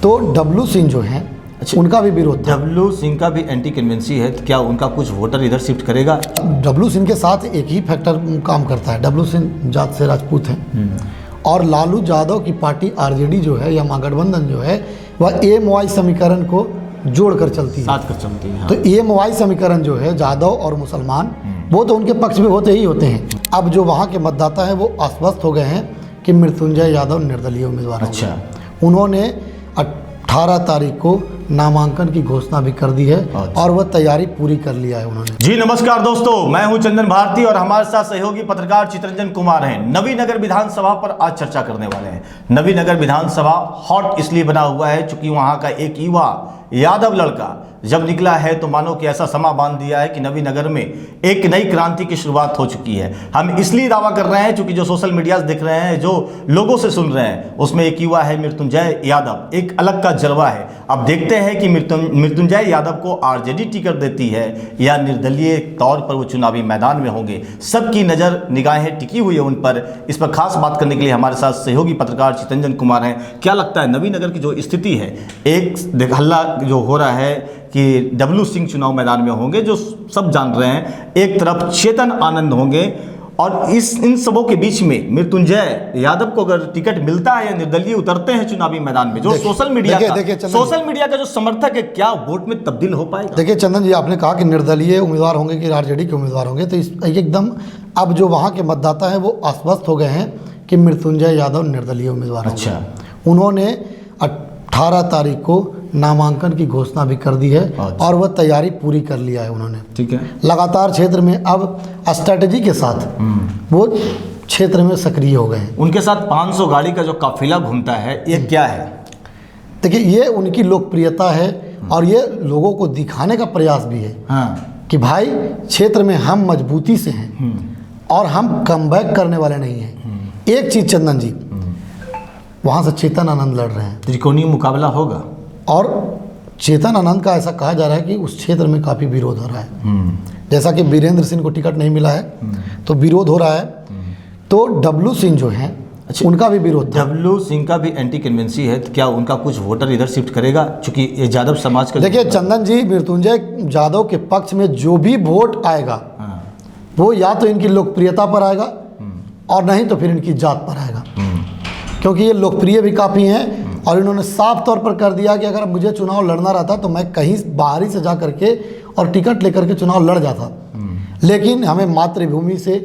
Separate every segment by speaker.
Speaker 1: तो डब्लू सिंह जो हैं उनका भी विरोध था।
Speaker 2: डब्लू सिंह का भी एंटी कन्वेंसी है, तो क्या उनका कुछ वोटर इधर शिफ्ट करेगा?
Speaker 1: डब्लू सिंह के साथ एक ही फैक्टर काम करता है, डब्लू सिंह जात से राजपूत हैं और लालू यादव की पार्टी आरजेडी जो है या महागठबंधन जो है वह एएमवाई समीकरण को जोड़कर चलती है,
Speaker 2: साथ कर चलती है।
Speaker 1: तो एएमवाई समीकरण जो है यादव और मुसलमान वो तो उनके पक्ष में होते ही होते हैं। अब जो वहाँ के मतदाता हैं वो आश्वस्त हो गए हैं कि मृत्युंजय यादव निर्दलीय उम्मीदवार होंगे।
Speaker 2: अच्छा।
Speaker 1: उन्होंने 18 तारीख को नामांकन की घोषणा भी कर दी है और वह तैयारी पूरी कर लिया है उन्होंने।
Speaker 2: जी नमस्कार दोस्तों, मैं हूं चंदन भारती और हमारे साथ सहयोगी पत्रकार चितरंजन कुमार हैं। नवीनगर विधानसभा पर आज चर्चा करने वाले हैं। नवीनगर विधानसभा हॉट इसलिए बना हुआ है क्योंकि वहां का एक युवा यादव लड़का जब निकला है तो मानो कि ऐसा समा बांध दिया है कि नवीनगर में एक नई क्रांति की शुरुआत हो चुकी है। हम इसलिए दावा कर रहे हैं क्योंकि जो सोशल मीडिया देख रहे हैं, जो लोगों से सुन रहे हैं, उसमें एक युवा है मृत्युंजय यादव, एक अलग का जलवा है। अब देखते हैं कि मृत्युंजय यादव को आरजेडी टिकट देती है या निर्दलीय तौर पर वो चुनावी मैदान में होंगे। सबकी नज़र निगाहें टिकी हुई है उन पर। इस पर खास बात करने के लिए हमारे साथ सहयोगी पत्रकार चितरंजन कुमार हैं। क्या लगता है नवीनगर की जो स्थिति है, एक हल्ला जो हो रहा है कि डब्लू सिंह चुनाव मैदान में होंगे, जो सब जान रहे हैं, एक तरफ चेतन आनंद होंगे और इन सबों के बीच में मृत्युंजय यादव को अगर टिकट मिलता है या निर्दलीय उतरते हैं चुनावी मैदान में, जो सोशल मीडिया का जो समर्थक है, क्या वोट में तब्दील हो पाएगा?
Speaker 1: देखिए चंदन जी, आपने कहा कि निर्दलीय उम्मीदवार होंगे कि आरजेडी के उम्मीदवार होंगे, तो एकदम अब जो वहाँ के मतदाता हैं वो आश्वस्त हो गए हैं कि मृत्युंजय यादव निर्दलीय उम्मीदवार होंगे।
Speaker 2: अच्छा।
Speaker 1: उन्होंने 18 तारीख को नामांकन की घोषणा भी कर दी है और वह तैयारी पूरी कर लिया है उन्होंने।
Speaker 2: ठीक है।
Speaker 1: लगातार क्षेत्र में अब स्ट्रेटजी के साथ वो क्षेत्र में सक्रिय हो गए हैं।
Speaker 2: उनके साथ 500 गाड़ी का जो काफिला घूमता है, ये क्या है?
Speaker 1: देखिए, ये उनकी लोकप्रियता है और ये लोगों को दिखाने का प्रयास भी है कि भाई क्षेत्र में हम मजबूती से हैं और हम कमबैक करने वाले नहीं हैं। एक चीज़ चंदन जी, वहाँ से चेतन आनंद लड़ रहे हैं,
Speaker 2: त्रिकोणीय मुकाबला होगा और
Speaker 1: चेतन आनंद का ऐसा कहा जा रहा है कि उस क्षेत्र में काफ़ी विरोध हो रहा है। जैसा कि वीरेंद्र सिंह को टिकट नहीं मिला है तो विरोध हो रहा है, तो डब्लू सिंह जो हैं उनका भी विरोध था।
Speaker 2: डब्लू सिंह का भी एंटी कन्वेंसी है, तो क्या उनका कुछ वोटर इधर शिफ्ट करेगा? क्योंकि ये यादव समाज का,
Speaker 1: देखिए चंदन जी, मृत्युंजय यादव के पक्ष में जो भी वोट आएगा वो या तो इनकी लोकप्रियता पर आएगा और नहीं तो फिर इनकी जात पर आएगा, क्योंकि ये लोकप्रिय भी काफ़ी हैं और इन्होंने साफ तौर पर कर दिया कि अगर मुझे चुनाव लड़ना रहता तो मैं कहीं बाहरी से जा करके और टिकट लेकर के चुनाव लड़ जाता, लेकिन हमें मातृभूमि से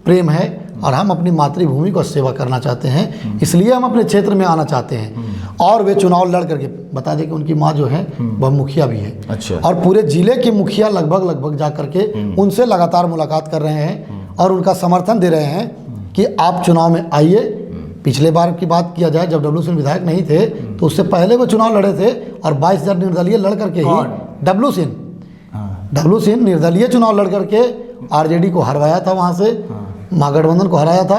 Speaker 1: प्रेम है और हम अपनी मातृभूमि को सेवा करना चाहते हैं, इसलिए हम अपने क्षेत्र में आना चाहते हैं। और वे चुनाव लड़ करके, बता दें कि उनकी माँ जो है वह मुखिया भी है।
Speaker 2: अच्छा।
Speaker 1: और पूरे जिले के मुखिया लगभग जा करके उनसे लगातार मुलाकात कर रहे हैं और उनका समर्थन दे रहे हैं कि आप चुनाव में आइए। पिछले बार की बात किया जाए, जब डब्लू सिंह विधायक नहीं थे तो उससे पहले वो चुनाव लड़े थे और 22,000 निर्दलीय लड़ करके ही डब्लू सिंह निर्दलीय चुनाव लड़ करके आरजेडी को हरवाया था, वहाँ से महागठबंधन को हराया था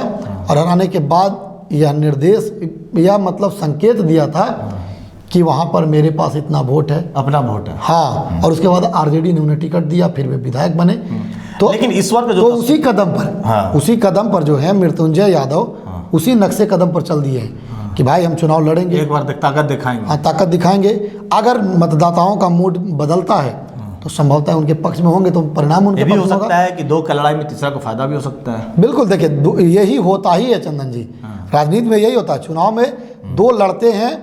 Speaker 1: और हराने के बाद यह निर्देश या मतलब संकेत दिया था कि वहाँ पर मेरे पास इतना वोट है,
Speaker 2: अपना वोट है।
Speaker 1: हाँ, और उसके बाद आरजेडी ने उन्हें टिकट दिया, फिर वे विधायक बने। तो
Speaker 2: लेकिन इस बार
Speaker 1: तो उसी कदम पर जो है मृत्युंजय यादव उसी नक्शे कदम पर चल दिए हैं कि भाई हम चुनाव लड़ेंगे,
Speaker 2: एक बार ताकत दिखाएंगे।
Speaker 1: हाँ, ताकत दिखाएंगे। अगर मतदाताओं का मूड बदलता है तो संभवतः उनके पक्ष में होंगे तो परिणाम उनके
Speaker 2: पक्ष में होगा। हो सकता है कि दो का लड़ाई में तीसरा को फायदा भी हो सकता है।
Speaker 1: बिल्कुल, देखिए यही होता ही है चंदन जी, राजनीति में यही होता है। चुनाव में दो लड़ते हैं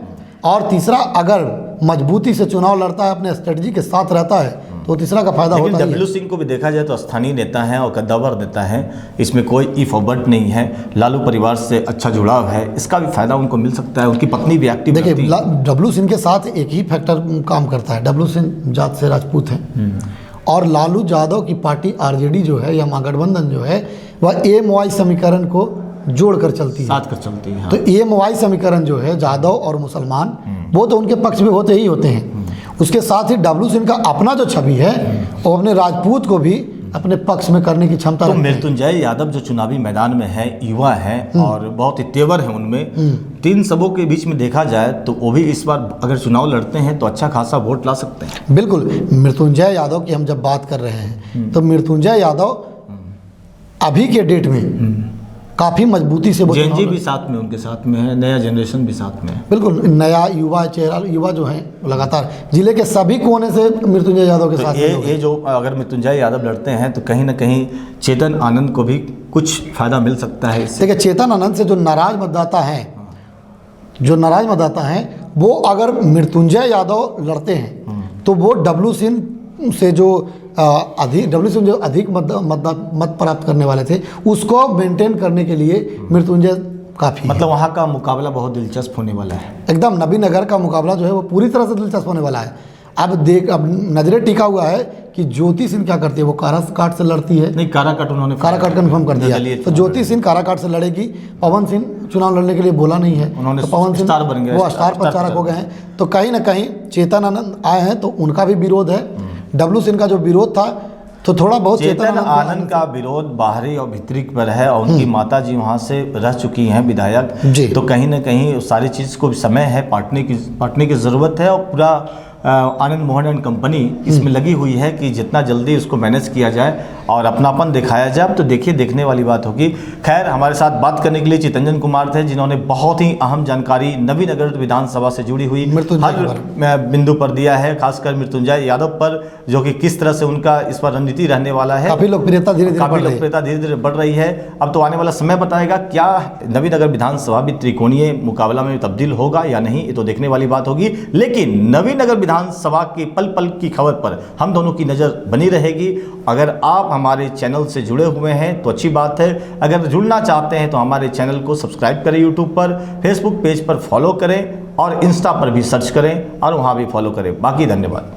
Speaker 1: और तीसरा अगर मजबूती से चुनाव लड़ता है, अपने स्ट्रेटजी के साथ रहता है, तो तीसरा का फायदा होता है।
Speaker 2: डब्लू सिंह को भी देखा जाए तो स्थानीय नेता हैं और कद्दावर नेता है, इसमें कोई इफ और बट नहीं है। लालू परिवार से अच्छा जुड़ाव है, इसका भी फायदा उनको मिल सकता है। उनकी पत्नी भी एक्टिव रहती है।
Speaker 1: देखिए, डब्लू सिंह के साथ एक ही फैक्टर काम करता है, डब्लू सिंह जात से राजपूत हैं और लालू यादव की पार्टी आरजेडी जो है या महागठबंधन जो है वह एएमवाई समीकरण को जोड़कर चलती है,
Speaker 2: साथ कर चलती है।
Speaker 1: तो एएमवाई समीकरण जो है यादव और मुसलमान वो तो उनके पक्ष में होते ही होते हैं। उसके साथ ही डब्लू सिंह का अपना जो छवि है वो अपने राजपूत को भी अपने पक्ष में करने की क्षमता
Speaker 2: रखते हैं। तो मृत्युंजय यादव जो चुनावी मैदान में है, युवा है और बहुत ही तेवर है उनमें, तीन सबों के बीच में देखा जाए तो वो भी इस बार अगर चुनाव लड़ते हैं तो अच्छा खासा वोट ला सकते हैं।
Speaker 1: बिल्कुल, मृत्युंजय यादव की हम जब बात कर रहे हैं तो मृत्युंजय यादव अभी के डेट में काफ़ी मजबूती से वो
Speaker 2: जेएनजी
Speaker 1: चुनाव
Speaker 2: भी साथ में, उनके साथ में है, नया जनरेशन भी साथ में है।
Speaker 1: बिल्कुल नया युवा चेहरा, युवा जो हैं लगातार जिले के सभी कोने से मृत्युंजय यादव के
Speaker 2: तो
Speaker 1: साथ
Speaker 2: ये जो अगर मृत्युंजय यादव लड़ते हैं तो कहीं ना कहीं चेतन आनंद को भी कुछ फायदा मिल सकता है इससे।
Speaker 1: देखिए चेतन आनंद से जो नाराज मतदाता हैं, वो अगर मृत्युंजय यादव लड़ते हैं तो वो डब्लू सिंह से जो अधिक मत प्राप्त करने वाले थे उसको मेंटेन करने के लिए मृत्युंजय काफ़ी
Speaker 2: मतलब वहाँ का मुकाबला बहुत दिलचस्प होने वाला है।
Speaker 1: एकदम नबीनगर का मुकाबला जो है वो पूरी तरह से दिलचस्प होने वाला है। अब नजरे टिका हुआ है कि ज्योति सिंह क्या करती है, वो काराकाट से लड़ती है।
Speaker 2: नहीं, काराकाट उन्होंने
Speaker 1: काराकाट कन्फर्म कर दिया, तो ज्योति सिंह काराकाट से लड़ेगी। पवन सिंह चुनाव लड़ने के लिए बोला नहीं है,
Speaker 2: उन्होंने
Speaker 1: तो पवन सिंह
Speaker 2: स्टार बन गए,
Speaker 1: वो स्टार प्रचारक हो गए हैं। तो कहीं ना कहीं चेतन आनंद आए हैं तो उनका भी विरोध है। डब्लू सिंह का जो विरोध था तो थोड़ा बहुत
Speaker 2: चेतन आनंद का विरोध बाहरी और भीतरी पर है और उनकी माता जी वहाँ से रह चुकी हैं विधायक, तो कहीं ना कहीं सारी चीज़ को समय है पाटने की ज़रूरत है। और पूरा आनंद मोहन एंड कंपनी इसमें लगी हुई है कि जितना जल्दी उसको मैनेज किया जाए और अपनापन दिखाया जाए। अब तो देखिए, देखने वाली बात होगी। खैर, हमारे साथ बात करने के लिए चितरंजन कुमार थे जिन्होंने बहुत ही अहम जानकारी नवीनगर विधानसभा से जुड़ी हुई हर बिंदु पर दिया है, खासकर मृत्युंजय यादव पर, जो कि किस तरह से उनका इस पर रणनीति रहने वाला है।
Speaker 1: काफ़ी लोकप्रियता धीरे
Speaker 2: धीरे बढ़ रही है। अब तो आने वाला समय बताएगा क्या नवीनगर विधानसभा भी त्रिकोणीय मुकाबला में तब्दील होगा या नहीं, ये तो देखने वाली बात होगी। लेकिन नवीनगर विधानसभा की पल पल की खबर पर हम दोनों की नज़र बनी रहेगी। अगर आप हमारे चैनल से जुड़े हुए हैं तो अच्छी बात है, अगर जुड़ना चाहते हैं तो हमारे चैनल को सब्सक्राइब करें, यूट्यूब पर, फेसबुक पेज पर फॉलो करें और इंस्टा पर भी सर्च करें और वहाँ भी फॉलो करें। बाकी धन्यवाद।